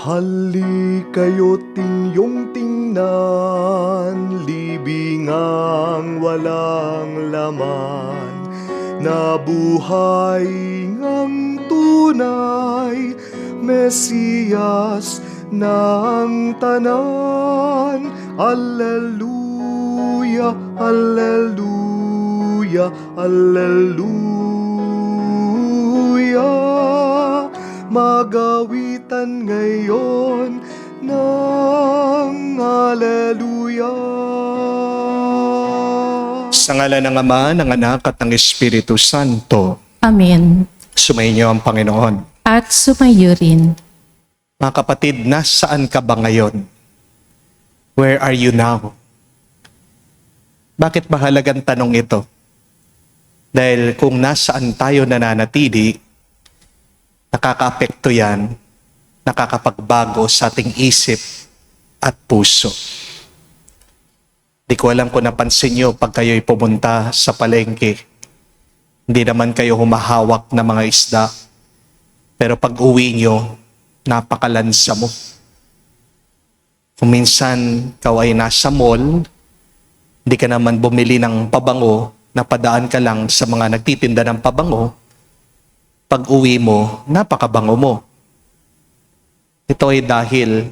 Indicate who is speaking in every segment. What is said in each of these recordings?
Speaker 1: Hali kayo't inyong tingnan, libingang walang laman, na buhay ngang tunay, Mesiyas ng tanan. Alleluia, alleluia, alleluia. Magawitan ngayon ng Alleluia.
Speaker 2: Sa ngalan ng Ama, ng Anak at ng Espiritu Santo.
Speaker 3: Amen.
Speaker 2: Sumainyo ang Panginoon.
Speaker 3: At sumayo rin.
Speaker 2: Mga kapatid, nasaan ka ba ngayon? Where are you now? Bakit mahalagang tanong ito? Dahil kung nasaan tayo nananatili, nakakaapekto yan, nakakapagbago sa ating isip at puso. Di ko alam kung napansin nyo pag kayo'y pumunta sa palengke. Hindi naman kayo humahawak ng mga isda. Pero pag uwi nyo, napakalansa mo. Kung minsan ikaw ay nasa mall, hindi ka naman bumili ng pabango, napadaan ka lang sa mga nagtitinda ng pabango, pag uwi mo, napakabango mo. Ito ay dahil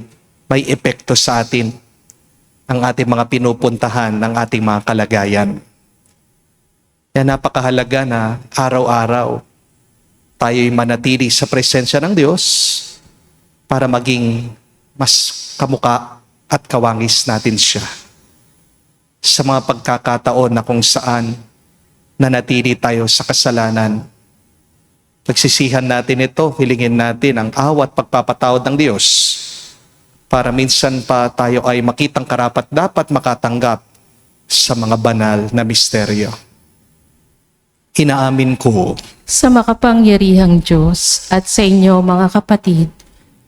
Speaker 2: may epekto sa atin ang ating mga pinupuntahan, ng ating mga kalagayan. Kaya napakahalaga na araw-araw tayo'y manatili sa presensya ng Diyos para maging mas kamuka at kawangis natin siya. Sa mga pagkakataon na kung saan nanatili tayo sa kasalanan, pagsisihan natin ito, hilingin natin ang awa at pagpapatawad ng Diyos para minsan pa tayo ay makitang karapat dapat makatanggap sa mga banal na misteryo. Inaamin ko
Speaker 3: Sa makapangyarihang Diyos at sa inyo mga kapatid,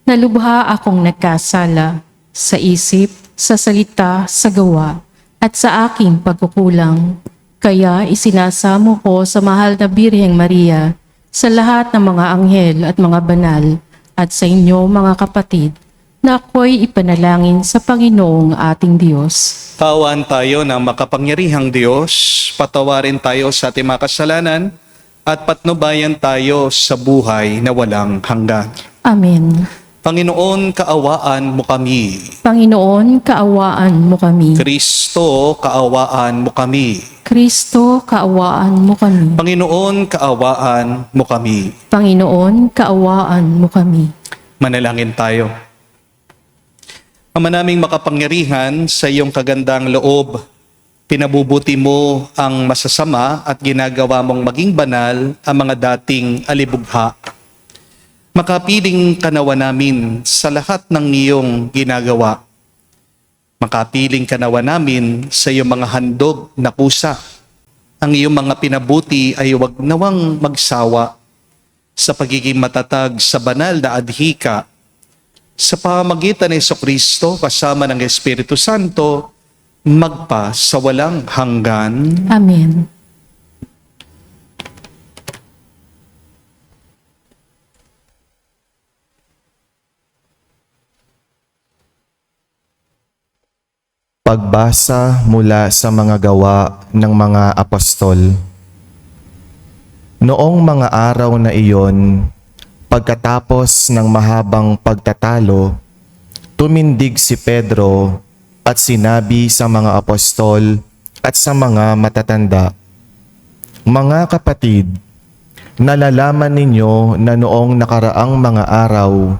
Speaker 3: na lubha akong nagkasala sa isip, sa salita, sa gawa, at sa aking pagkukulang. Kaya isinasamo ko sa mahal na Birheng Maria, sa lahat ng mga anghel at mga banal, at sa inyo mga kapatid, na ako'y ipanalangin sa Panginoong ating Diyos.
Speaker 2: kaawaan tayo ng makapangyarihang Diyos, patawarin tayo sa ating mga kasalanan, at patnubayan tayo sa buhay na walang hanggan.
Speaker 3: Amen.
Speaker 2: Panginoon, kaawaan mo kami.
Speaker 3: Panginoon, kaawaan mo kami.
Speaker 2: Kristo, kaawaan mo kami.
Speaker 3: Kristo, kaawaan mo kami.
Speaker 2: Panginoon, kaawaan mo kami.
Speaker 3: Panginoon, kaawaan mo kami.
Speaker 2: Manalangin tayo. Ama naming makapangyarihan, sa iyong kagandang loob, pinabubuti mo ang masasama at ginagawa mong maging banal ang mga dating alibugha. Makapiling ka nawa namin sa lahat ng iyong ginagawa. Makapiling ka nawa namin sa iyong mga handog na kusa. Ang iyong mga pinabuti ay huwag nawang magsawa sa pagiging matatag sa banal na adhika. Sa pamamagitan ni Jesucristo kasama ng Espiritu Santo, magpa sa walang hanggan.
Speaker 3: Amen.
Speaker 4: Pagbasa mula sa mga gawa ng mga apostol. Noong mga araw na iyon, pagkatapos ng mahabang pagtatalo, tumindig si Pedro at sinabi sa mga apostol at sa mga matatanda, "Mga kapatid, nalalaman ninyo na noong nakaraang mga araw,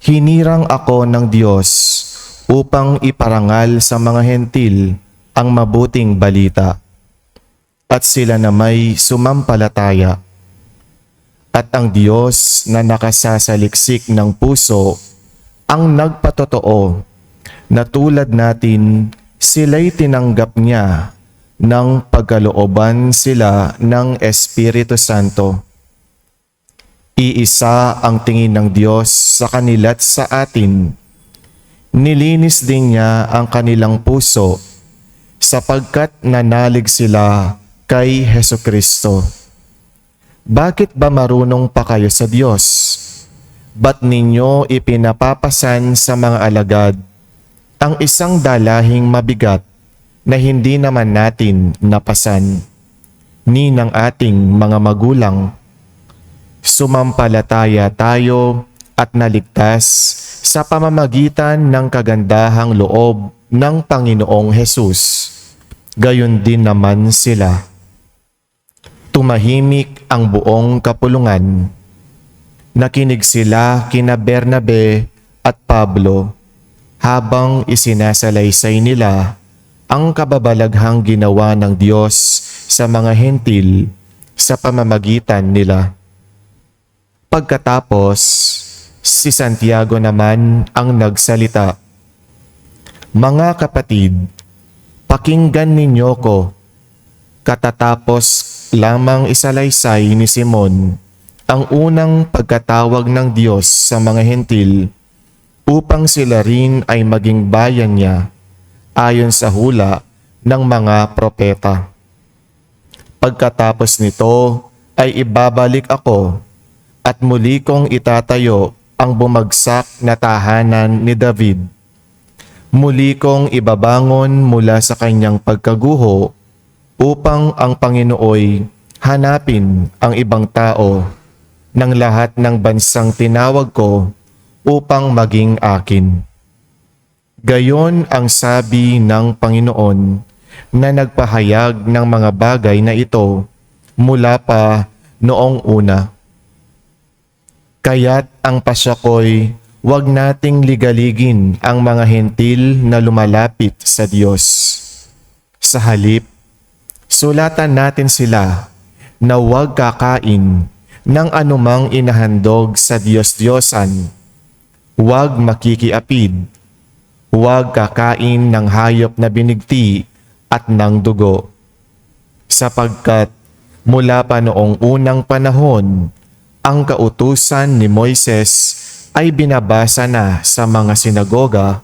Speaker 4: hinirang ako ng Diyos upang iparangal sa mga hentil ang mabuting balita. At sila na may sumampalataya. At ang Diyos na nakasasaliksik ng puso ang nagpatotoo na tulad natin sila'y tinanggap niya ng pagkalooban sila ng Espiritu Santo. Iisa ang tingin ng Diyos sa kanila't sa atin. Nilinis din niya ang kanilang puso sapagkat nanalig sila kay Hesukristo. Bakit ba marunong pa kayo sa Diyos? ba't ninyo ipinapapasan sa mga alagad ang isang dalahing mabigat na hindi naman natin napasan, ni ng ating mga magulang? Sumampalataya tayo at naligtas sa pamamagitan ng kagandahang loob ng Panginoong Hesus. Gayon din naman sila. Tumahimik ang buong kapulungan. Nakinig sila kina Bernabe at Pablo habang isinasalaysay nila ang kababalaghang ginawa ng Diyos sa mga hentil sa pamamagitan nila. Pagkatapos, si Santiago naman ang nagsalita. Mga kapatid, pakinggan ninyo ko. Katatapos lamang isalaysay ni Simon ang unang pagkatawag ng Diyos sa mga hentil upang sila rin ay maging bayan niya ayon sa hula ng mga propeta. Pagkatapos nito ay ibabalik ako at muli kong itatayo ang bumagsak na tahanan ni David. Muli kong ibabangon mula sa kanyang pagkaguho upang ang Panginooy hanapin ang ibang tao ng lahat ng bansang tinawag ko upang maging akin. Gayon ang sabi ng Panginoon na nagpahayag ng mga bagay na ito mula pa noong una. Kaya't ang pasyakoy, huwag nating ligaligin ang mga hentil na lumalapit sa Diyos. Sa halip, sulatan natin sila na huwag kakain ng anumang inahandog sa Diyos-Diyosan, huwag makikiapid, huwag kakain ng hayop na binigti at ng dugo. Sapagkat mula pa noong unang panahon, ang kautusan ni Moises ay binabasa na sa mga sinagoga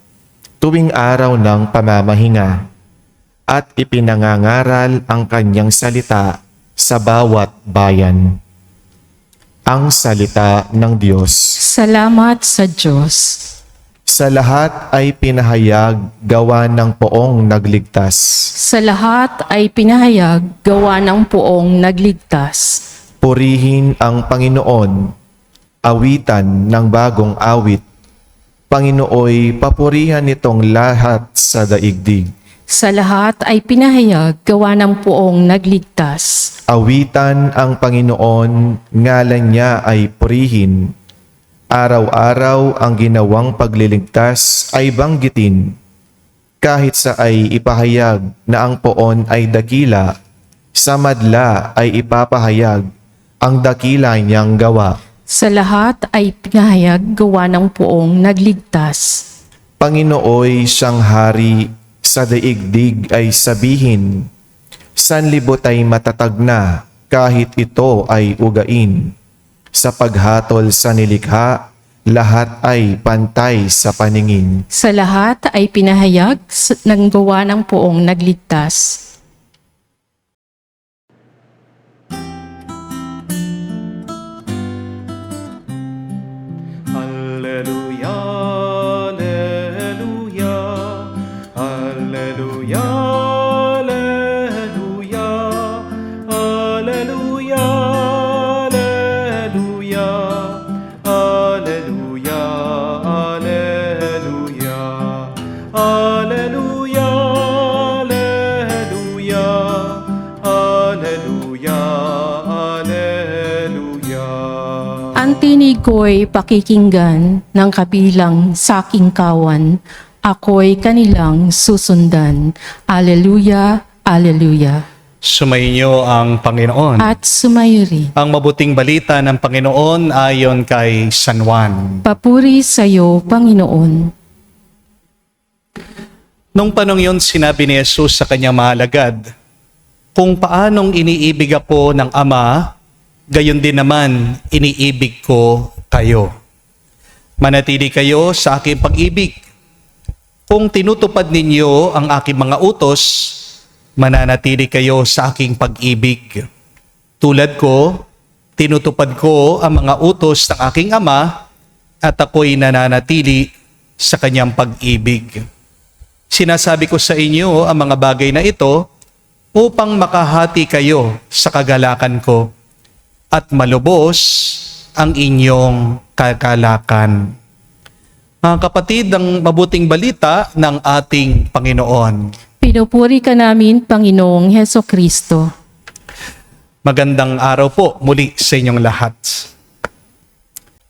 Speaker 4: tuwing araw ng pamamahinga at ipinangangaral ang kanyang salita sa bawat bayan. Ang salita ng Diyos.
Speaker 3: Salamat sa Diyos.
Speaker 4: Sa lahat ay pinahayag gawa ng poong nagligtas.
Speaker 3: Sa lahat ay pinahayag gawa ng poong nagligtas.
Speaker 4: Purihin ang Panginoon. Awitan ng bagong awit. Panginooy, papurihan nitong lahat sa daigdig.
Speaker 3: Sa lahat ay pinahayag gawa ng poong nagligtas.
Speaker 4: Awitan ang Panginoon, ngalan niya ay purihin. Araw-araw ang ginawang pagliligtas ay banggitin. Kahit sa ay ipahayag na ang poon ay dakila, sa madla ay ipapahayag ang dakila niyang gawa.
Speaker 3: Sa lahat ay pinahayag gawa ng poong nagligtas.
Speaker 4: Panginooy siyang hari, sa daigdig ay sabihin, sanlibot ay matatag na kahit ito ay ugain. Sa paghatol sa nilikha, lahat ay pantay sa paningin.
Speaker 3: Sa lahat ay pinahayag ng gawa ng poong nagligtas.
Speaker 1: Alleluia, alleluia, alleluia, alleluia, alleluia, alleluia, alleluia, alleluia, alleluia, alleluia, alleluia.
Speaker 3: Ang tinig ko'y pakikinggan ng kabilang sa aking kawan. Ako'y kanilang susundan. Alleluia, alleluia.
Speaker 2: Sumainyo ang Panginoon.
Speaker 3: At sumayo rin.
Speaker 2: Ang mabuting balita ng Panginoon ayon kay San Juan.
Speaker 3: Papuri sa iyo, Panginoon.
Speaker 2: Nung panong yun, sinabi ni Jesus sa kanyang mahalagad, kung paanong iniibig ako ng Ama, gayon din naman iniibig ko kayo. Manatili kayo sa aking pag-ibig. Kung tinutupad ninyo ang aking mga utos, mananatili kayo sa aking pag-ibig. Tulad ko, tinutupad ko ang mga utos ng aking Ama at ako'y nananatili sa kanyang pag-ibig. Sinasabi ko sa inyo ang mga bagay na ito upang makahati kayo sa kagalakan ko at malubos ang inyong kagalakan. Mga kapatid, ang mabuting balita ng ating Panginoon.
Speaker 3: Pinupuri ka namin, Panginoong Heso Kristo.
Speaker 2: Magandang araw po muli sa inyong lahat.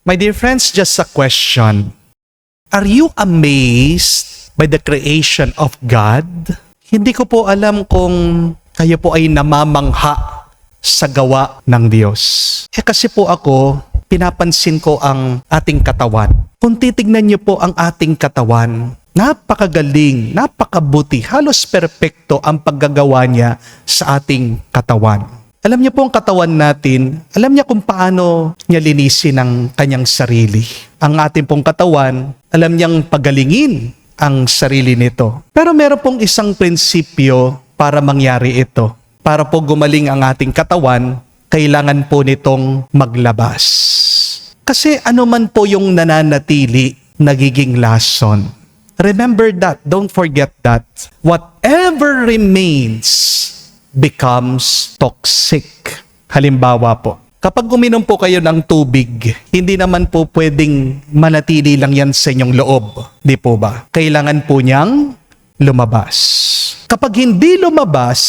Speaker 2: My dear friends, just a question. Are you amazed by the creation of God? Hindi ko po alam kung kayo po ay namamangha sa gawa ng Diyos. Kasi po ako, pinapansin ko ang ating katawan. Kung titignan niyo po ang ating katawan, napakagaling, napakabuti, halos perpekto ang paggagawa niya sa ating katawan. Alam niyo po ang katawan natin, alam niya kung paano niya linisin ang kanyang sarili. Ang ating pong katawan, alam niyang pagalingin ang sarili nito. Pero meron pong isang prinsipyo para mangyari ito. Para po gumaling ang ating katawan, kailangan po nitong maglabas. Kasi ano man po yung nananatili, nagiging lason. Remember that, don't forget that. Whatever remains becomes toxic. Halimbawa po, kapag uminom po kayo ng tubig, hindi naman po pwedeng manatili lang yan sa inyong loob. Di po ba? Kailangan po niyang lumabas. Kapag hindi lumabas,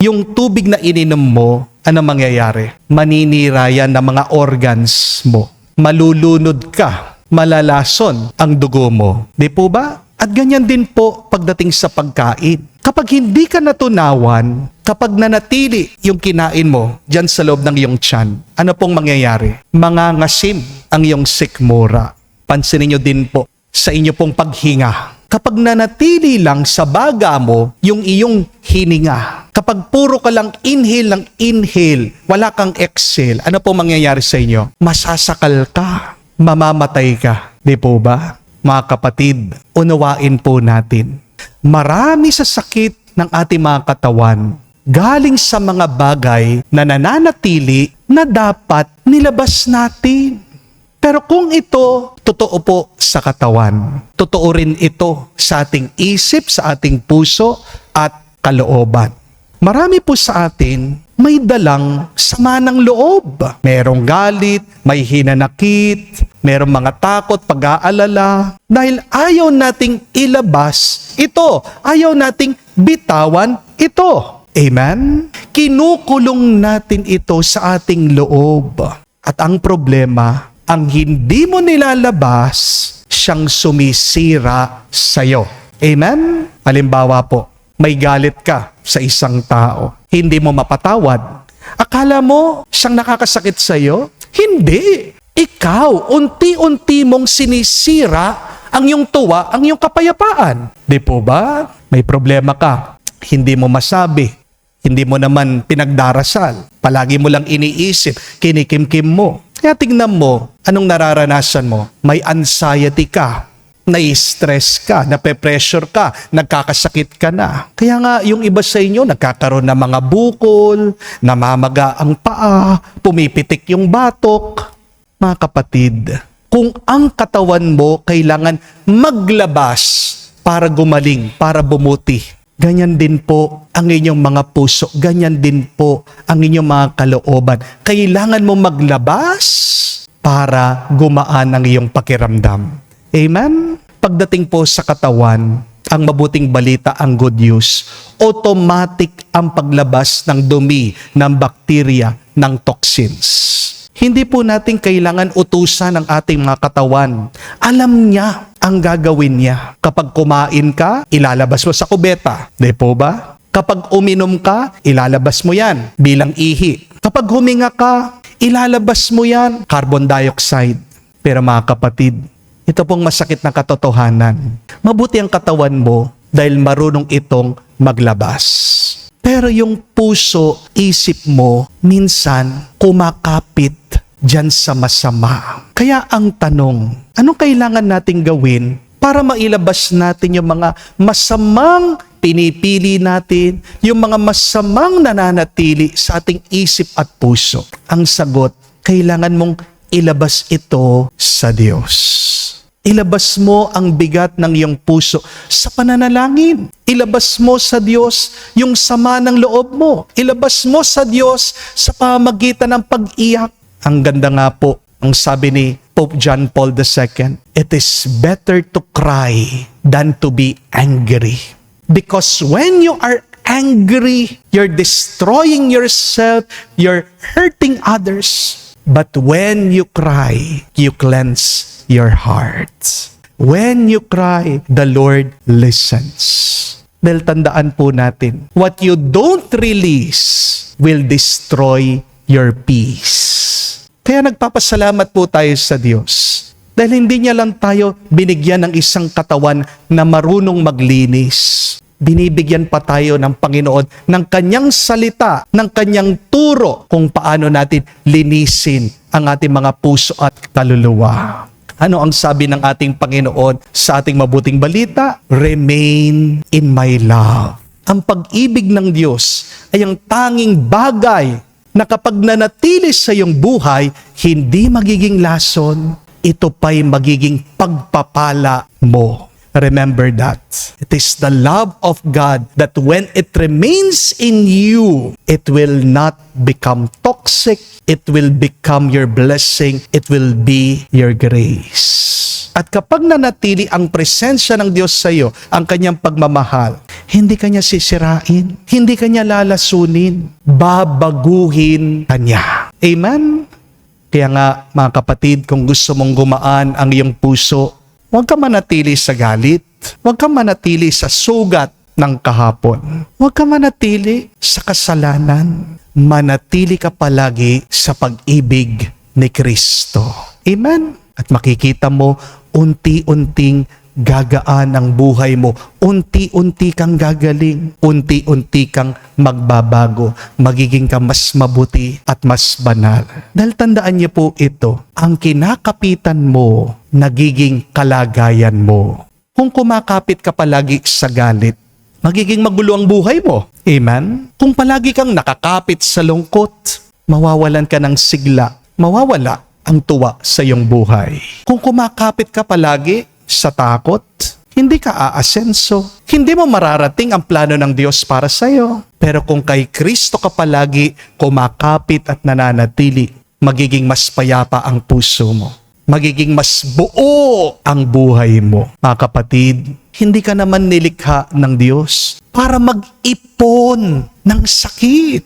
Speaker 2: yung tubig na ininom mo, ano mangyayari? Maninira yan ng mga organs mo. Malulunod ka. Malalason ang dugo mo. Di po ba? At ganyan din po pagdating sa pagkain. Kapag hindi ka natunawan, kapag nanatili yung kinain mo dyan sa loob ng iyong tiyan, ano pong mangyayari? Mangangasim ang iyong sikmura. Pansinin nyo din po sa inyo pong paghinga. Kapag nanatili lang sa baga mo yung iyong hininga, kapag puro ka lang inhale, wala kang exhale, ano pong mangyayari sa inyo? Masasakal ka, mamamatay ka. Di po ba? Mga kapatid, unawain po natin. Marami sa sakit ng ating mga katawan galing sa mga bagay na nananatili na dapat nilabas natin. Pero kung ito totoo po sa katawan, totoo rin ito sa ating isip, sa ating puso at kalooban. Marami po sa atin may dalang sama ng loob. Merong galit, may hinanakit, merong mga takot, pag-aalala. Dahil ayaw nating ilabas ito. Ayaw nating bitawan ito. Amen? Kinukulong natin ito sa ating loob. At ang problema, ang hindi mo nilalabas, siyang sumisira sa'yo. Amen? Halimbawa po, may galit ka sa isang tao. Hindi mo mapatawad. Akala mo siyang nakakasakit sa'yo? Hindi. Ikaw, unti-unti mong sinisira ang iyong tuwa, ang iyong kapayapaan. Di po ba? May problema ka. Hindi mo masabi. Hindi mo naman pinagdarasal. Palagi mo lang iniisip, kinikimkim mo. Kaya tingnan mo, anong nararanasan mo? May anxiety ka. Na-stress ka, nape-pressure ka, nagkakasakit ka na. Kaya nga yung iba sa inyo nagkakaroon ng mga bukol, namamaga ang paa, pumipitik yung batok. Mga kapatid, kung ang katawan mo kailangan maglabas para gumaling, para bumuti, ganyan din po ang inyong mga puso, ganyan din po ang inyong mga kalooban. Kailangan mo maglabas para gumaan ang iyong pakiramdam. Amen? Pagdating po sa katawan, ang mabuting balita, ang good news, automatic ang paglabas ng dumi, ng bakterya, ng toxins. Hindi po natin kailangan utusan ang ating mga katawan. Alam niya ang gagawin niya. Kapag kumain ka, ilalabas mo sa kubeta. Di po ba? Kapag uminom ka, ilalabas mo yan bilang ihi. Kapag huminga ka, ilalabas mo yan, carbon dioxide. Pero mga kapatid, ito pong masakit na katotohanan. Mabuti ang katawan mo dahil marunong itong maglabas. Pero yung puso, isip mo, minsan kumakapit dyan sa masama. Kaya ang tanong, anong kailangan nating gawin para mailabas natin yung mga masamang pinipili natin, yung mga masamang nananatili sa ating isip at puso? Ang sagot, kailangan mong ilabas ito sa Diyos. Ilabas mo ang bigat ng iyong puso sa pananalangin. Ilabas mo sa Diyos yung sama ng loob mo. Ilabas mo sa Diyos sa pamamagitan ng pag-iyak. Ang ganda nga po, ang sabi ni Pope John Paul II, it is better to cry than to be angry. Because when you are angry, you're destroying yourself, you're hurting others. But when you cry, you cleanse your heart. When you cry, the Lord listens. Dahil tandaan po natin, what you don't release will destroy your peace. Kaya nagpapasalamat po tayo sa Diyos. Dahil hindi niya lang tayo binigyan ng isang katawan na marunong maglinis. Binibigyan pa tayo ng Panginoon ng kanyang salita, ng kanyang turo kung paano natin linisin ang ating mga puso at kaluluwa. Ano ang sabi ng ating Panginoon sa ating mabuting balita? Remain in my love. Ang pag-ibig ng Diyos ay ang tanging bagay na kapag nanatili sa iyong buhay, hindi magiging lason, ito pa'y magiging pagpapala mo. Remember that. It is the love of God that when it remains in you, it will not become toxic. It will become your blessing. It will be your grace. At kapag nanatili ang presensya ng Diyos sa iyo, ang kanyang pagmamahal, hindi kanya sisirain, hindi kanya lalasunin, babaguhin kanya. Amen? Kaya nga, mga kapatid, kung gusto mong gumaan ang iyong puso, huwag ka manatili sa galit. Huwag ka manatili sa sugat ng kahapon. Huwag ka manatili sa kasalanan. Manatili ka palagi sa pag-ibig ni Kristo. Amen? At makikita mo, unti-unting gagaan ang buhay mo. Unti-unti kang gagaling. Unti-unti kang magbabago. Magiging ka mas mabuti at mas banal. Dahil tandaan niyo po ito, ang kinakapitan mo, nagiging kalagayan mo. Kung kumakapit ka palagi sa galit, magiging magulo ang buhay mo. Amen? Kung palagi kang nakakapit sa lungkot, mawawalan ka ng sigla. Mawawala ang tuwa sa iyong buhay. Kung kumakapit ka palagi sa takot, hindi ka aasenso. Hindi mo mararating ang plano ng Diyos para sa iyo. Pero kung kay Kristo ka palagi kumakapit at nananatili, magiging mas payapa ang puso mo. Magiging mas buo ang buhay mo. Mga kapatid, hindi ka naman nilikha ng Diyos para mag-ipon ng sakit.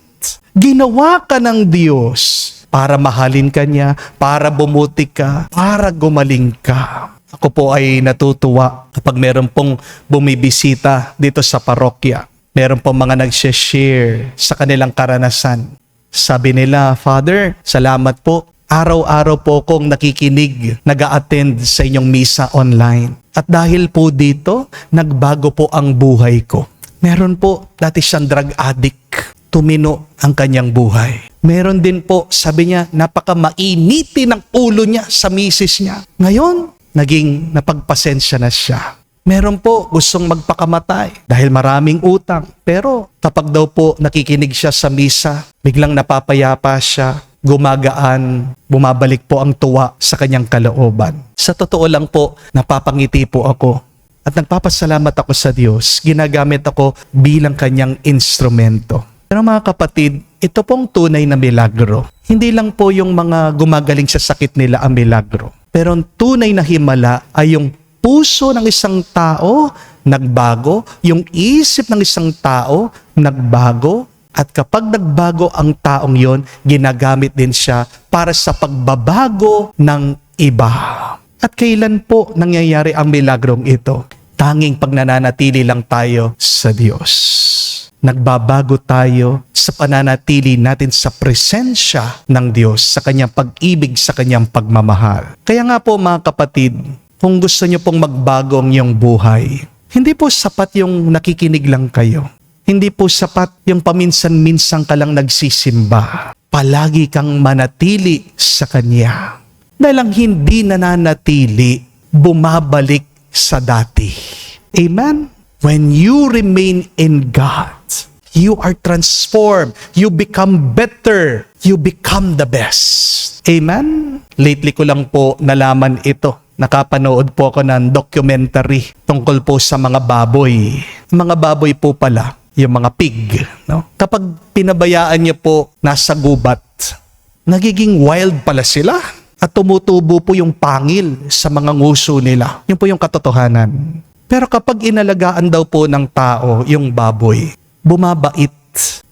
Speaker 2: Ginawa ka ng Diyos para mahalin ka niya, para bumuti ka, para gumaling ka. Ako po ay natutuwa kapag meron pong bumibisita dito sa parokya. Meron pong mga nag-share sa kanilang karanasan. Sabi nila, Father, salamat po. Araw-araw po akong nakikinig, nag-a-attend sa inyong misa online. At dahil po dito, nagbago po ang buhay ko. Meron po, dati siyang drug addict. Tumino ang kanyang buhay. Meron din po, sabi niya, napaka-mainiti ng ulo niya sa misis niya. Ngayon, naging napagpasensya na siya. Meron po gustong magpakamatay dahil maraming utang. Pero kapag daw po nakikinig siya sa misa, biglang napapayapa siya, gumagaan, bumabalik po ang tuwa sa kanyang kalooban. Sa totoo lang po, napapangiti po ako. At nagpapasalamat ako sa Diyos. Ginagamit ako bilang kanyang instrumento. Pero mga kapatid, ito pong tunay na milagro. Hindi lang po yung mga gumagaling sa sakit nila ang milagro. Pero ang tunay na himala ay yung puso ng isang tao nagbago, yung isip ng isang tao nagbago, at kapag nagbago ang taong yon, ginagamit din siya para sa pagbabago ng iba. At kailan po nangyayari ang milagrong ito? Tanging pag nananatili lang tayo sa Diyos. Nagbabago tayo sa pananatili natin sa presensya ng Diyos, sa kanyang pag-ibig, sa kanyang pagmamahal. Kaya nga po mga kapatid, kung gusto nyo pong magbago ang iyong buhay, hindi po sapat yung nakikinig lang kayo. Hindi po sapat yung paminsan-minsan ka lang nagsisimba. Palagi kang manatili sa Kanya. Dahil ang hindi nananatili, bumabalik sa dati. Amen? When you remain in God, you are transformed. You become better. You become the best. Amen? Lately ko lang po nalaman ito. nakapanood po ako ng documentary tungkol po sa mga baboy. Mga baboy po pala, yung mga pig. No? Kapag pinabayaan niyo po nasa gubat, nagiging wild pala sila. At tumutubo po yung pangil sa mga nguso nila. Yun po yung katotohanan. Pero kapag inalagaan daw po ng tao yung baboy, bumabait,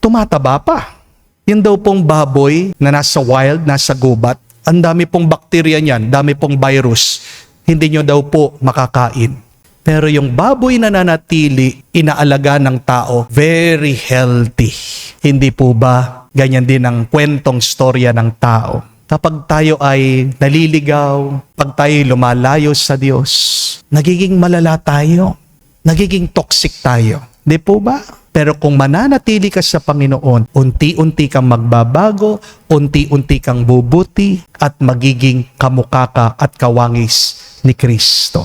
Speaker 2: tumataba pa. Yun daw pong baboy na nasa wild, nasa gubat, ang dami pong bakterya niyan, dami pong virus, hindi nyo daw po makakain. Pero yung baboy na nanatili, inaalaga ng tao, very healthy. Hindi po ba ganyan din ang kwentong storya ng tao? Kapag tayo ay naliligaw, pag tayo lumalayo sa Diyos, nagiging malala tayo, nagiging toxic tayo. Di po ba? Pero kung mananatili ka sa Panginoon, unti-unti kang magbabago, unti-unti kang bubuti, at magiging kamukha ka at kawangis ni Kristo.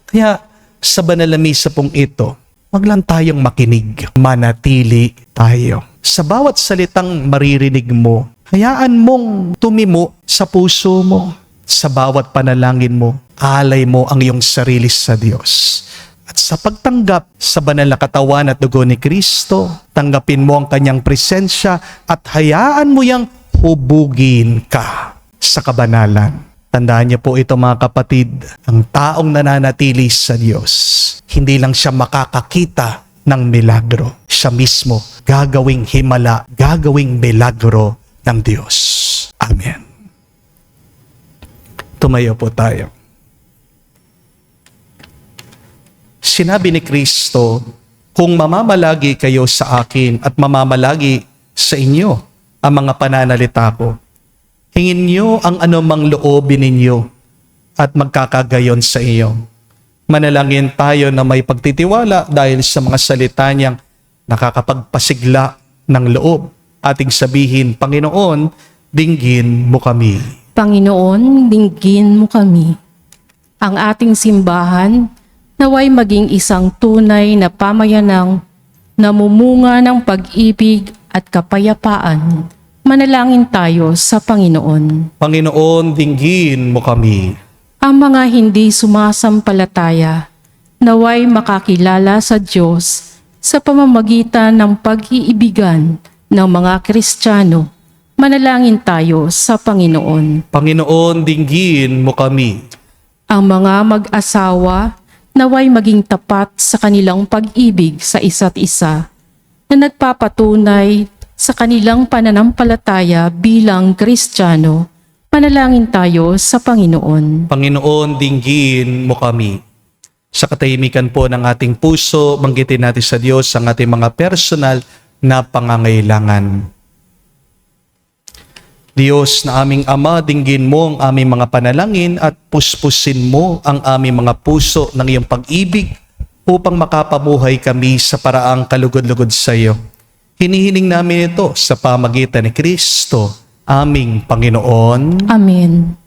Speaker 2: Kaya sa banal na misa pong ito, wag lang tayong makinig, manatili tayo. Sa bawat salitang maririnig mo, hayaan mong tumimo sa puso mo. Sa bawat panalangin mo, alay mo ang iyong sarili sa Diyos. At sa pagtanggap sa banal na katawan at dugo ni Kristo, tanggapin mo ang kanyang presensya at hayaan mo yang hubugin ka sa kabanalan. Tandaan niyo po ito mga kapatid, ang taong nananatili sa Diyos, hindi lang siya makakakita ng milagro. Siya mismo gagawing himala, gagawing milagro ng Diyos. Amen. Tumayo po tayo. Sinabi ni Kristo, kung mamamalagi kayo sa akin at mamamalagi sa inyo ang mga pananalita ko, hingin niyo ang anumang loobin ninyo at magkakagayon sa iyo. Manalangin tayo na may pagtitiwala dahil sa mga salita niyang nakakapagpasigla ng loob. Ating sabihin, Panginoon, dinggin mo kami.
Speaker 3: Panginoon, dinggin mo kami. Ang ating simbahan, naway maging isang tunay na pamayanang namumunga ng pag-ibig at kapayapaan. Manalangin tayo sa Panginoon.
Speaker 2: Panginoon, dinggin mo kami.
Speaker 3: Ang mga hindi sumasampalataya, naway makakilala sa Diyos sa pamamagitan ng pag-iibigan ng mga Kristiyano. Manalangin tayo sa Panginoon.
Speaker 2: Panginoon, dinggin mo kami.
Speaker 3: Ang mga mag-asawa, naway maging tapat sa kanilang pag-ibig sa isa't isa na nagpapatunay sa kanilang pananampalataya bilang Kristiyano. Manalangin tayo sa Panginoon.
Speaker 2: Panginoon, dinggin mo kami. Sa katahimikan po ng ating puso, banggitin natin sa Diyos ang ating mga personal na pangangailangan. Diyos na aming Ama, dinggin mo ang aming mga panalangin at puspusin mo ang aming mga puso ng iyong pag-ibig upang makapamuhay kami sa paraang kalugod-lugod sa iyo. Hinihiling namin ito sa pamagitan ni Kristo, aming Panginoon.
Speaker 3: Amen.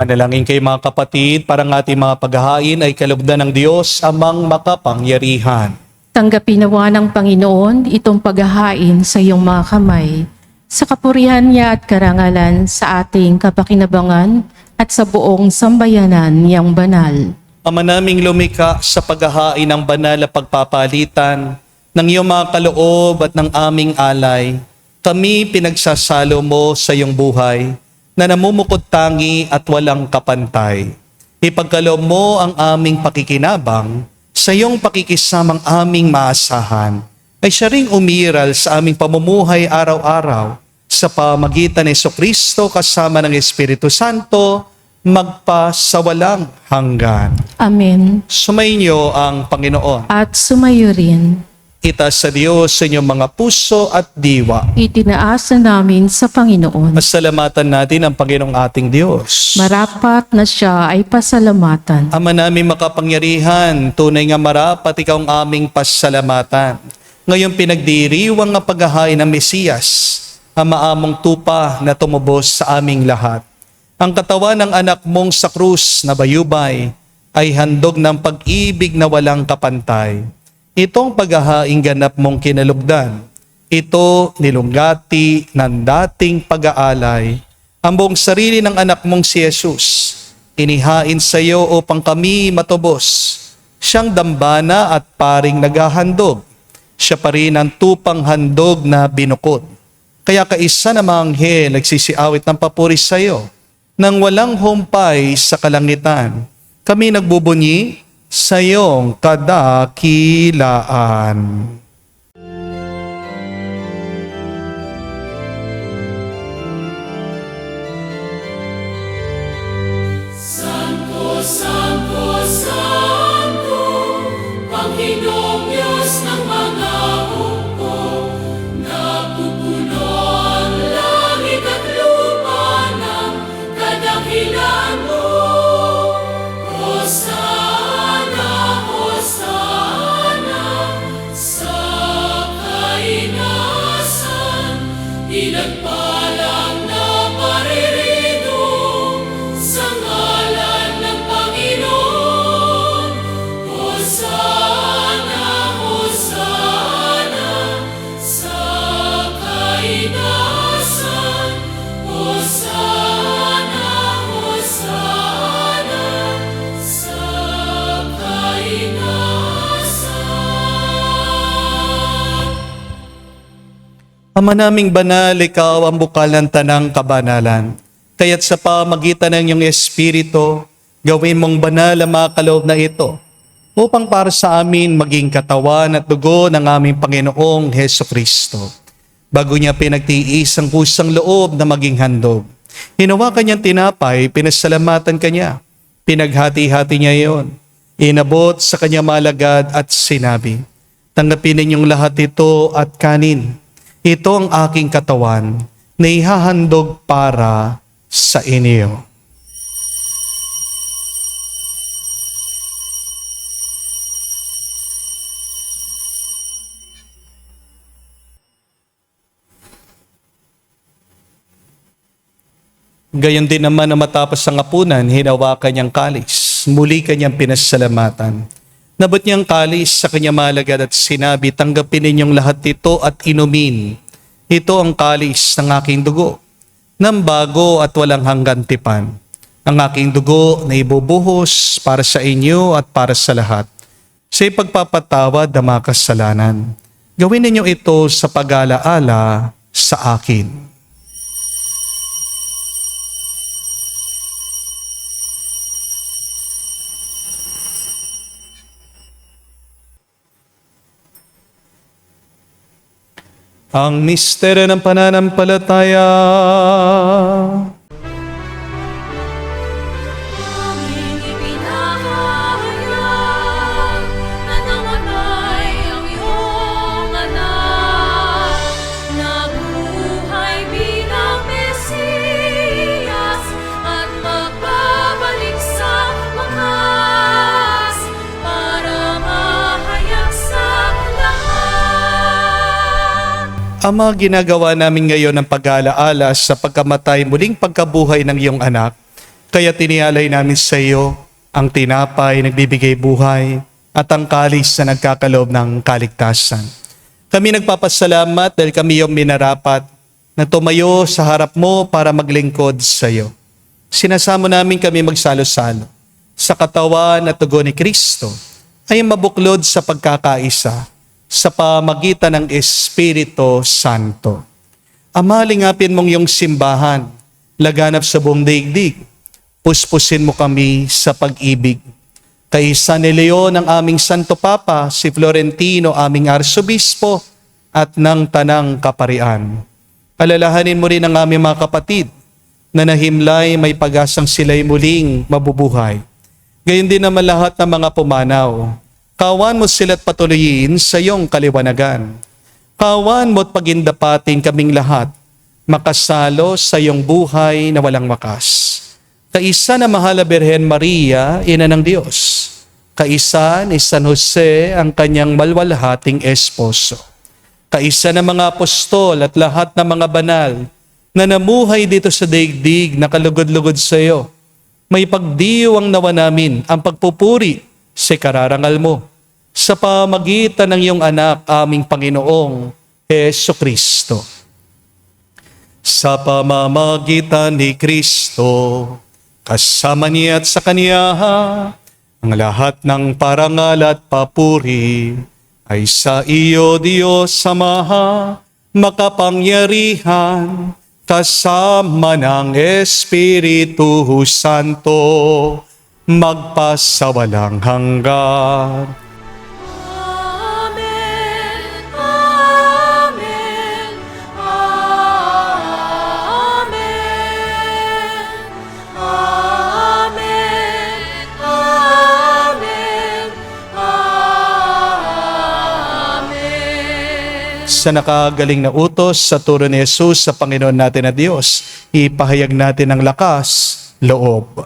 Speaker 2: Manalangin kayo mga kapatid, para ang ating mga paghahain ay kalugdan ng Diyos amang makapangyarihan.
Speaker 3: Tanggapin nawa ng Panginoon itong paghahain sa iyong mga kamay, sa kapurihan niya at karangalan sa ating kapakinabangan at sa buong sambayanan niyang banal.
Speaker 2: Ama naming lumikha sa paghahain ng banal na pagpapalitan ng iyong mga kaloob at ng aming alay, kami pinagsasalo mo sa iyong buhay na namumukod tangi at walang kapantay. Ipagkaloob mo ang aming pakikinabang sa iyong pakikisamang aming maasahan, ay siya ring umiral sa aming pamumuhay araw-araw sa pamagitan ni Jesucristo kasama ng Espiritu Santo, magpa sa walang hanggan.
Speaker 3: Amen.
Speaker 2: Sumainyo ang Panginoon.
Speaker 3: At sumayo rin.
Speaker 2: Itaas sa Diyos sa inyong mga puso at diwa.
Speaker 3: Itinaasa namin sa Panginoon.
Speaker 2: Pasalamatan natin ang Panginoong ating Diyos.
Speaker 3: Marapat na siya ay pasalamatan.
Speaker 2: Ama namin makapangyarihan, tunay nga marapat ikaw ang aming pasalamatan. Ngayon pinagdiriwang nga paghahain ng Mesiyas, ang maamong tupa na tumubos sa aming lahat. Ang katawan ng anak mong sa krus na bayubay ay handog ng pag-ibig na walang kapantay. Itong paghahaing ganap mong kinalugdan, ito nilunggati ng dating pag-aalay. Ang buong sarili ng anak mong si Jesus, inihain sa iyo upang kami matubos. Siyang dambana at paring naghahandog. Siya pa rin ang tupang handog na binukod. Kaya kaisa na mga anghel nagsisiawit ng papuri sa iyo. Nang walang humpay sa kalangitan, kami nagbubunyi sa iyong kadakilaan.
Speaker 5: Santo, Santo, Santo, Panginoong Diyos ng mga hukbo, napupuno ang langit at lupa ng kadakilaan mo. Hosana, Hosana, sa kainasan, pinagpalang na paririto sa ngalan ng Panginoon. Hosana, Hosana, sa kainasan. Hosana, Hosana, sa kainasan.
Speaker 2: Ama naming banal, ikaw ang bukal ng tanang kabanalan. Kaya't sa pamagitan ng iyong Espiritu, gawin mong banal ang mga kaloob na ito, upang para sa amin maging katawan at dugo ng aming Panginoong Hesukristo. Bago niya pinagtiis ang kusang loob na maging handog, hinawakan niyang tinapay, pinasalamatan kanya. Pinaghati-hati niya iyon. Inabot sa kanya malagad at sinabi, tanggapin ninyong lahat ito at kanin. Ito ang aking katawan na ihahandog para sa inyo. Gayon din naman na matapos ang hapunan, hinawakan niyang kalis. Muli kanyang pinasalamatan. Nabot niyang kalis sa kanyang malagad at sinabi, tanggapin ninyong lahat ito at inumin. Ito ang kalis ng aking dugo, ng bago at walang hanggan tipan. Ang aking dugo na ibubuhos para sa inyo at para sa lahat, sa ipagpapatawad ng mga kasalanan. Gawin ninyo ito sa pag-alaala sa akin. Ang misteryo ng pananampalataya.
Speaker 5: Aming ipinahayag na namatay ang iyong anak, nabuhay bilang Mesiyas at magbabalik sa wakas para mahayag sa lahat.
Speaker 2: Ama, ginagawa namin ngayon ang pag-aalaala sa pagkamatay muling pagkabuhay ng iyong anak. Kaya tinialay namin sa iyo ang tinapay nagbibigay buhay at ang kalis na nagkakaloob ng kaligtasan. Kami nagpapasalamat dahil kami yung minarapat na tumayo sa harap mo para maglingkod sa iyo. Sinasamo namin kami magsalo-salo sa katawan at dugo ni Kristo ay mabuklod sa pagkakaisa sa pamagitan ng Espiritu Santo. Ama, lingapin mong iyong simbahan, laganap sa buong daigdig. Puspusin mo kami sa pag-ibig. Kay San Leon ang aming Santo Papa, si Florentino aming Arsobispo at ng Tanang Kaparian. Alalahanin mo rin ang aming mga kapatid na nahimlay may pag-asang sila'y muling mabubuhay. Gayon din naman lahat ng mga pumanaw. Kawan mo sila't patuloyin sa iyong kaliwanagan. Kawan mo't pagindapatin kaming lahat, makasalo sa iyong buhay na walang wakas. Kaisa na mahal na Birhen Maria, Ina ng Diyos. Kaisa ni San Jose, ang kanyang malwalhating esposo. Kaisa na mga apostol at lahat ng mga banal na namuhay dito sa daigdig na kalugod-lugod sa iyo. May pagdiwang nawa namin ang pagpupuri sa kararangal mo sa pamagitan ng iyong anak, aming Panginoong Jesucristo. Sa pamamagitan ni Kristo, kasama niya at sa Kanya, ang lahat ng parangal at papuri ay sa iyo, Diyos Ama, makapangyarihan, kasama ng Espiritu Santo, magpasawalang hanggan.
Speaker 5: Amen. Amen. Amen. Amen. Amen. Amen.
Speaker 2: Sa nakagaling na utos sa turo ni Jesus sa Panginoon natin na Diyos, ipahayag natin ang lakas, loob.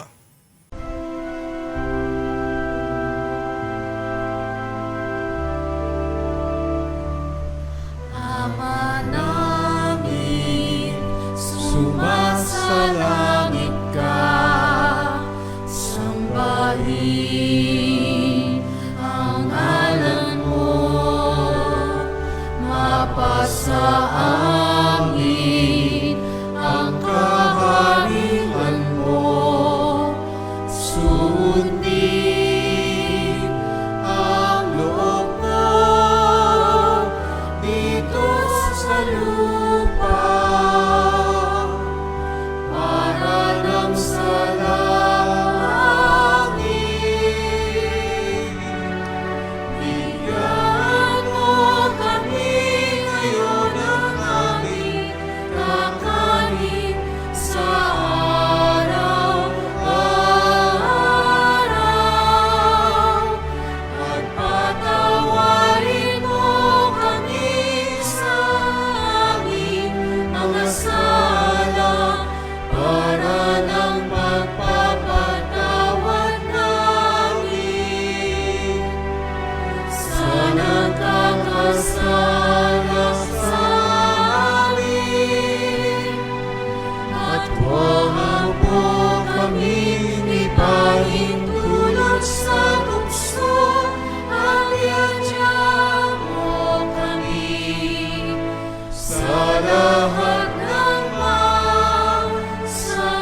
Speaker 5: Ama namin, sumasalangit ka, sambahin ang ngalan mo, mapasa amin ang kaharian mo, sundin ang loob mo dito sa lupa para nang sa langit. Bigyan mo kami ngayon ng aming kakanin sa araw-araw at patawarin mo kami sa aming mga sala para nang magpapatawad namin sa nagkakasala sa amin. At huwag mo kaming ipahintulot sa tukso at iadya mo kami sa lahat ng masama.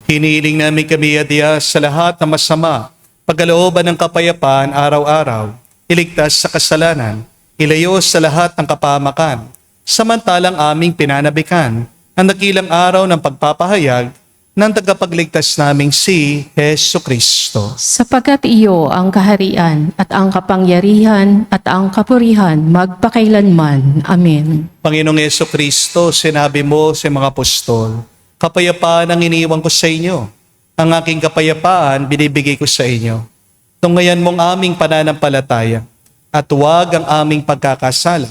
Speaker 2: Hinihiling namin kami, Adya, sa lahat ng masama, pagkalooban ng kapayapaan araw-araw, iligtas sa kasalanan, ilayo sa lahat ng kapahamakan, samantalang aming pinanabikan ang dakilang araw ng pagpapahayag ng tagapagligtas naming si Jesucristo.
Speaker 3: Sapagkat iyo ang kaharian at ang kapangyarihan at ang kapurihan magpakailanman. Amen.
Speaker 2: Panginoong Jesucristo, sinabi mo sa mga apostol, kapayapaan ang iniwan ko sa inyo. Ang aking kapayapaan binibigay ko sa inyo. Tunghayan mong aming pananampalataya at huwag ang aming pagkakasala.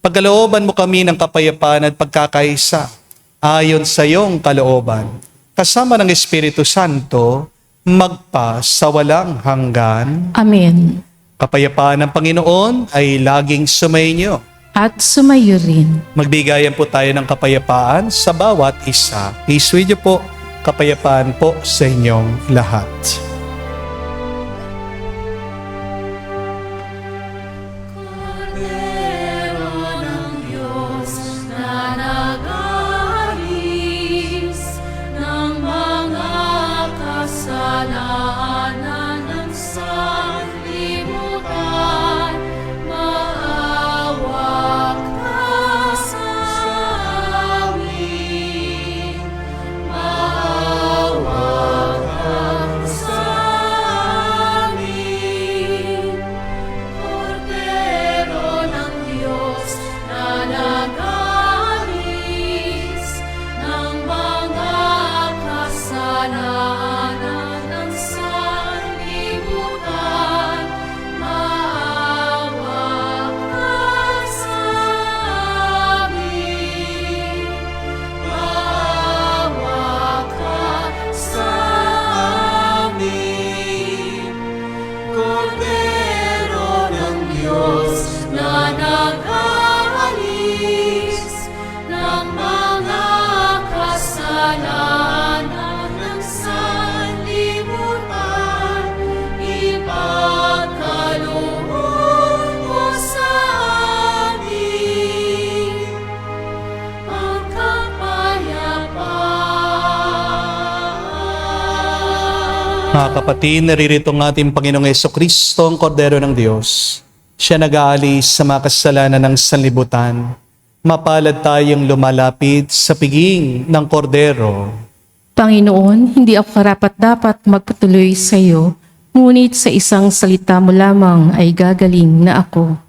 Speaker 2: Pagkalooban mo kami ng kapayapaan at pagkakaisa ayon sa iyong kalooban. Kasama ng Espiritu Santo, magpa sa walang hanggan.
Speaker 3: Amen.
Speaker 2: Kapayapaan ng Panginoon ay laging sumainyo.
Speaker 3: at sumayo rin.
Speaker 2: Magbigayan po tayo ng kapayapaan sa bawat isa. Peace with you po. Kapayapaan po sa inyong lahat.
Speaker 5: Cordero ng Diyos na nag-aalis ng mga kasalanan ng sanlibutan, maawa ka sa amin. Maawa ka sa amin. Cordero ng Diyos na nag-aalis ng mga kasalanan ng sanlibutan, maawa ka sa amin. Maawa ka sa amin. Cordero ng Diyos na nag-aalis ng mga kasalanan ng sanlibutan, ipagkaloob mo sa amin ang kapayapaan.
Speaker 2: Mga kapatid, naririto ang ating Panginoong Jesucristo, ang Kordero ng Diyos. Siya nag-aalis sa mga kasalanan ng sanlibutan. Mapalad tayong lumalapit sa piging ng Kordero.
Speaker 3: Panginoon, hindi ako karapat-dapat magpatuloy sa iyo, ngunit sa isang salita mo lamang ay gagaling na ako.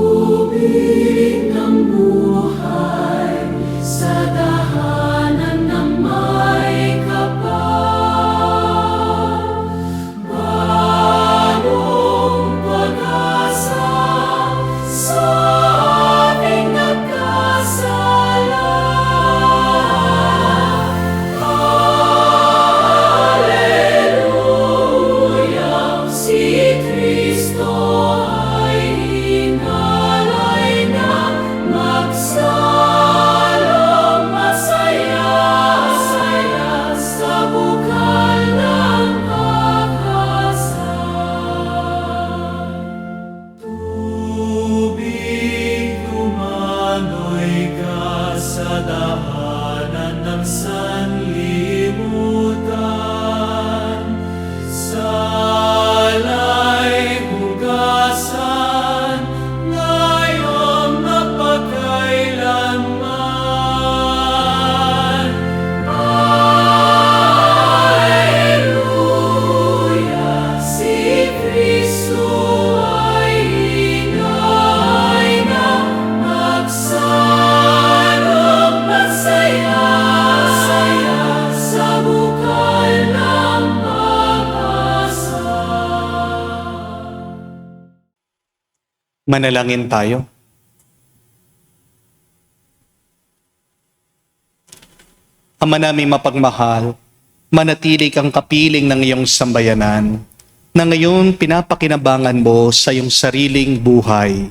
Speaker 5: Tubig ng buhay sa dahanan ng may kapal. Bagong pag-asa sa aming nagkasala. Hallelujah, si Kristo ay hinalay na magsalong masaya, saya sa bukal ng pag-asa. Tubig tumanoy ka sa dahanan ng sanlibutan, salay hugasan ngayong mapagkailanman. Hallelujah, si Kristo ay hinay na magsalong masaya, saya sa bukal ng pag-asa.
Speaker 2: Manalangin tayo. Ama naming mapagmahal, manatili kang kapiling ng iyong sambayanan na ngayon pinapakinabangan mo sa iyong sariling buhay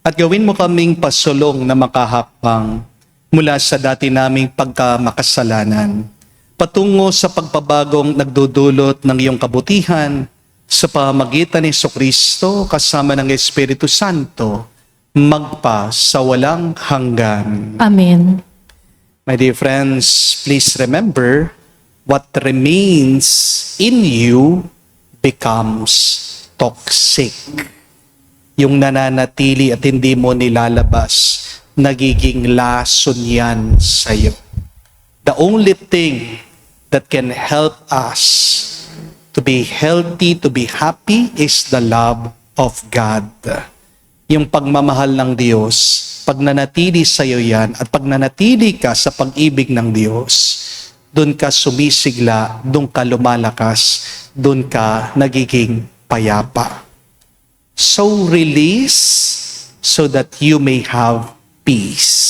Speaker 2: at gawin mo kaming pasulong na makahakbang mula sa dati naming pagkamakasalanan patungo sa pagpabagong nagdudulot ng iyong kabutihan sa pamamagitan ni Jesucristo kasama ng Espiritu Santo magpa sa walang hanggan.
Speaker 3: Amen.
Speaker 2: My dear friends, please remember, what remains in you becomes toxic. Yung nananatili at hindi mo nilalabas, nagiging lason yan sa'yo. The only thing that can help us to be healthy, to be happy is the love of God. Yung pagmamahal ng Diyos, pag nanatili sa iyo yan at pag nanatili ka sa pag-ibig ng Diyos, doon ka sumisigla, doon ka lumalakas, doon ka nagiging payapa. So release so that you may have peace.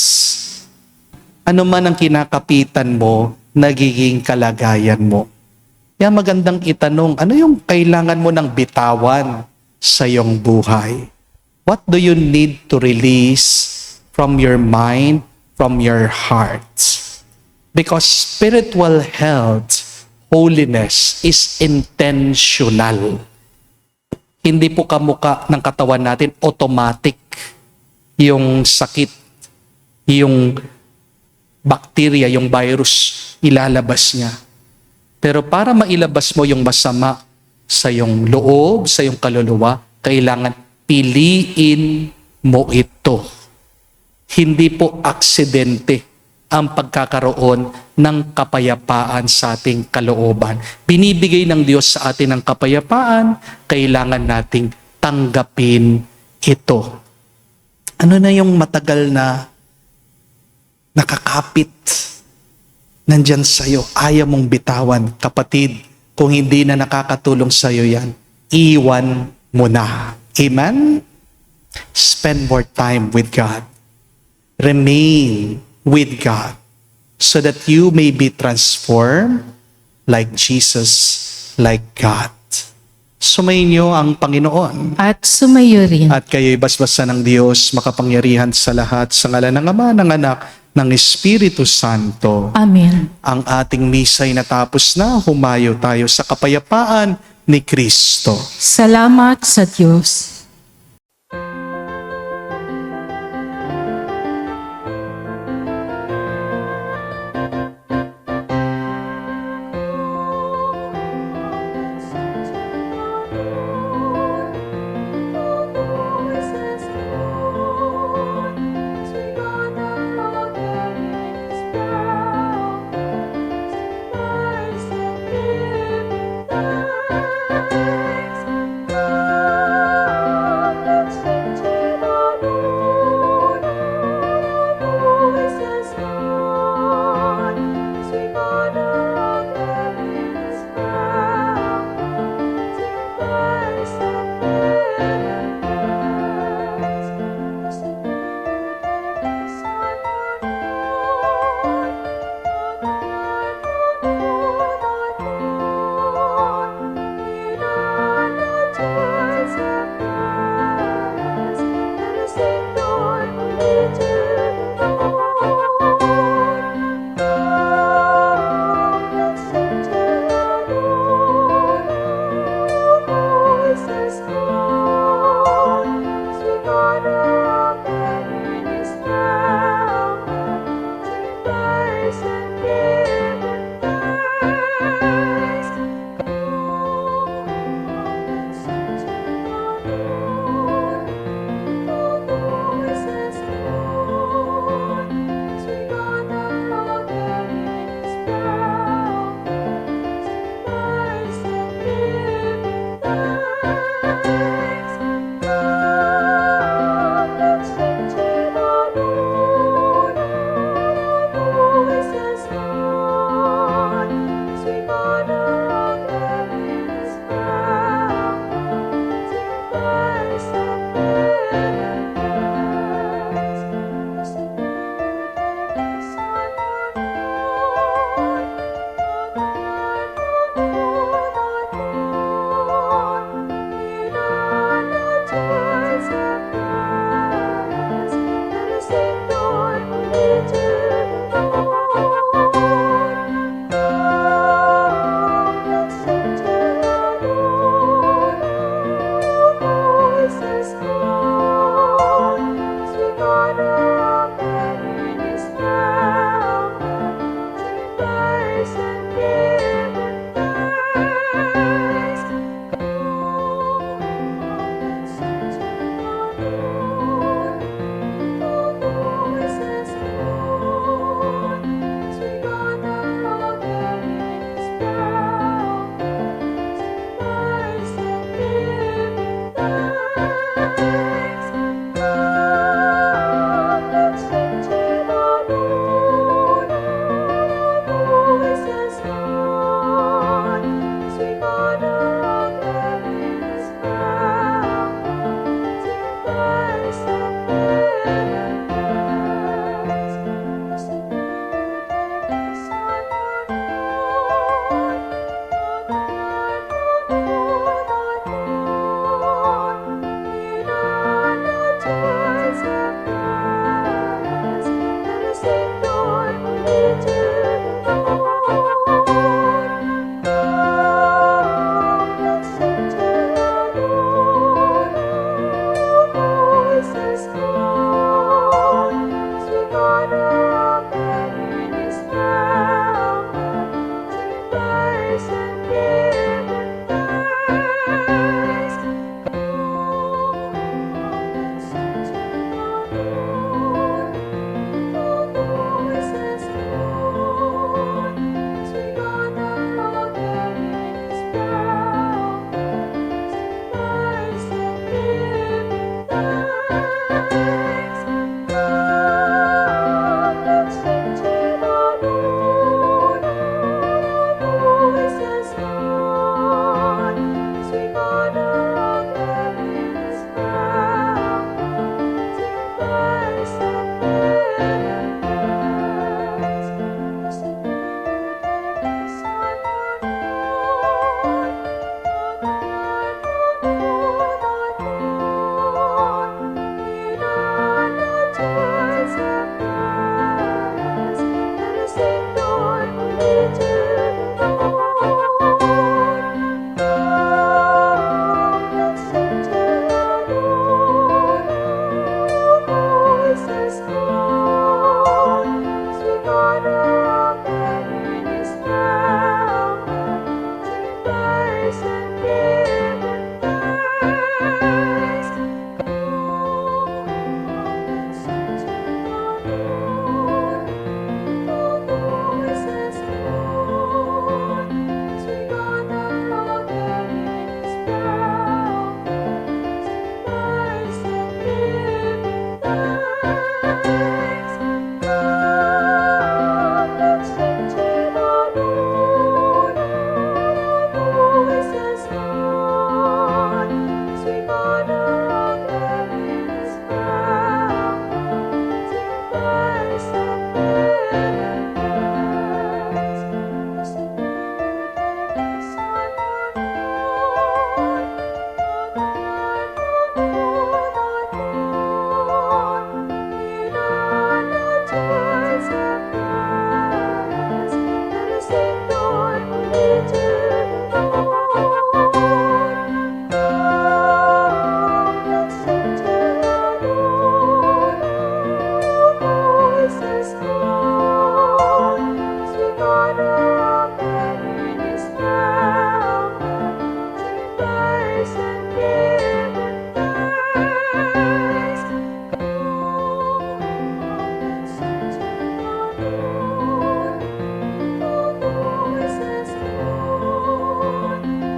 Speaker 2: Ano man ang kinakapitan mo, nagiging kalagayan mo. Kaya magandang itanong, ano yung kailangan mo ng bitawan sa iyong buhay? What do you need to release from your mind, from your heart? Because spiritual health, holiness is intentional. Hindi po kamuka ng katawan natin automatic yung sakit, yung bacteria, yung virus, ilalabas niya. Pero para mailabas mo yung masama sa iyong loob, sa iyong kaluluwa, kailangan piliin mo ito. Hindi po aksidente ang pagkakaroon ng kapayapaan sa ating kalooban. Binibigay ng Diyos sa atin ang kapayapaan, kailangan nating tanggapin ito. Ano na yung matagal na nakakapit nandyan sa'yo, ayaw mong bitawan, kapatid, kung hindi na nakakatulong sa'yo yan, iwan mo na. Amen? Spend more time with God. Remain with God so that you may be transformed like Jesus, like God. Sumayin niyo ang Panginoon.
Speaker 3: At sumayo rin.
Speaker 2: At kayo'y basbasan ng Diyos, makapangyarihan sa lahat, sa ngalan ng Ama, ng Anak, ng Espiritu Santo.
Speaker 3: Amen.
Speaker 2: Ang ating misa'y natapos na, humayo tayo sa kapayapaan ni Kristo.
Speaker 3: Salamat sa Diyos.
Speaker 5: Praise